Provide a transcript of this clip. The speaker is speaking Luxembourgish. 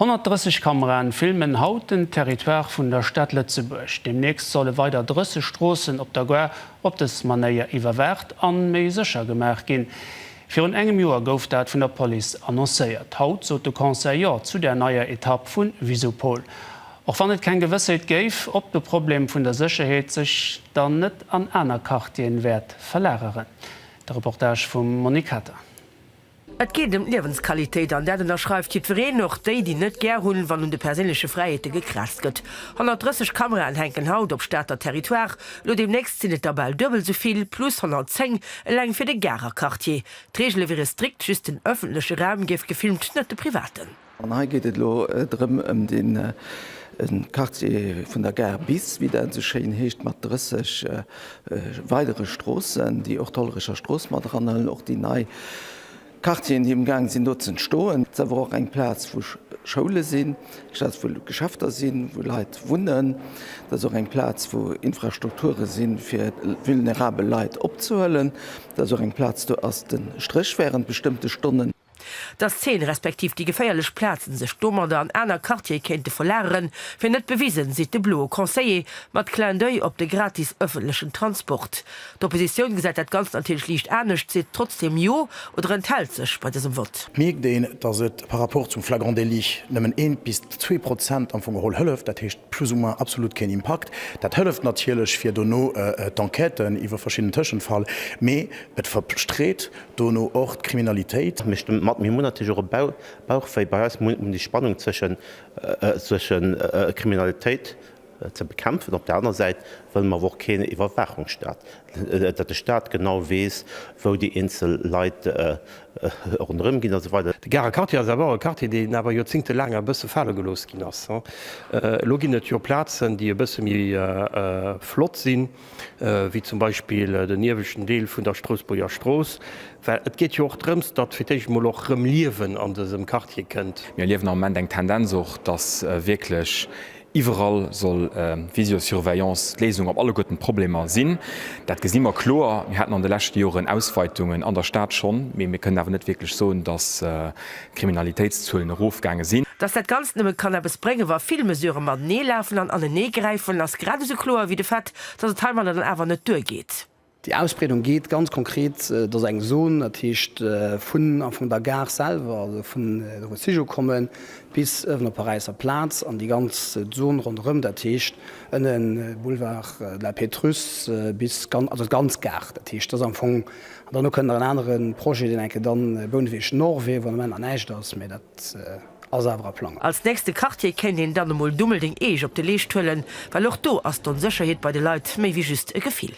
130 Kameraen filmen haut den Territoire vun der Stadt Lützeburg. Demnächst solle weiter 30 Strassen op der Guer op des Manéier iwwerwert an méi secher gemerk gin. Für un engem Joer gouf dat vun der Police annoncéiert. Haut so de Conseiller zu der neuer Etappe vun Visopol. Auch wann et kein Gewësselt géif, ob de Problem vun der Sicherheit sich dann net an einer Kartien Wert verlehrerin. Der Reportage vum Monikata. Et geht Lebensqualität an der den erschreift Verein noch die net ger hunn, wann de persönliche Freiheite gekrast gëtt. 130 Kameraen henken haut op Städter Territoire, lo demnächst sinnet dabei doppelt soviel plus 110 lang fir de Gerer Quartier. D'Regel wäre strikt just den öffentliche Raum gif gefilmt net de privaten. An geht et lo drum den Quartier vun der Ger bis wieder zu schein hecht mat 30 weitere Strossen, die auch tollerischer Strossmaterialien auch die nei Kartien, die im Gang sind Dutzend stoen, da war auch ein Platz, wo Schule sind, wo Geschäfte sind, wo Leute wundern, da ist auch ein Platz, wo Infrastrukturen sind, für vulnerable Leute abzuholen, da ist auch ein Platz, wo aus den Strich während bestimmte Stunden. Das 10 respektiv die geféierlech Plazen sech Stommer an einer Quartier kennte verlären, fir net bewiesen si de Blue Conseiller mat klein Dei op de gratis öffentlichen Transport. D'Opposition gesagt dat ganz natürlich liicht ernstnecht se trotzdem Jo oder enthält sech bei diesem Wort. Meg den, dass et par rapport zum Flagrant Delit nëmmen 1 bis 2% am vu Geholl hëlleft, dat hecht plus absolut kein Impact. Dat hëlleft natierlech fir Donno d'Enqueten iwwer verschiedenen Tëschenfall, méi et verstreet Donno och Kriminalitéit. Mir monatlich Bauchfei bei die Spannung zwischen Kriminalität zu bekämpfen. Auf der anderen Seite will man auch keine Überwachung statt. Dass der Staat genau weiß, wo die Inselleute rundherum gehen und so weiter. Die Gerer Quartier ist aber eine Karte, die aber Jahrzehnte lang ein bisschen Fälle gelöst haben. Login natürlich Plätze, die ein bisschen mehr flott sind, wie zum Beispiel den nördlichen Teil von der Straßburger Straße. Weil es geht ja auch darum, dass wir mal auch Leben an diesem Quartier kennt. Wir leben im Moment eine Tendenz auch, dass wirklich überall soll Videosurveillance Lesung op alle guten Probleme sinn. Dat ges immer klar, wir hatten an den letzten Jahren Ausweitungen an der Stadt schon, wir können aber nicht wirklich so, dass Kriminalitätszahlen Rufgänge sind. Dass das ganz nimme Cannabis bringen, war viele Mesuren mal nie laufen an alle nie greifen, das gerade so klar wie de Fett, dass es teilweise dann einfach nicht durchgeht. Die Ausbreitung geht ganz konkret, dass ein Sohn von der Gare selber, also von der Sijo kommen bis auf den Pariser Platz an die ganze Zone rundherum der Tisch an den Boulevard La Petrus bis ganz Gare der Tisch. Das Anfang dann können einen anderen Projekt den dann Bundesweg Norwegen, wo man an das mit Als nächste Quartier kennt den dann mal Dummelding op de Leestullen, weil auch du as dann Sicherheit bei den Leuten méi wie just gefiel.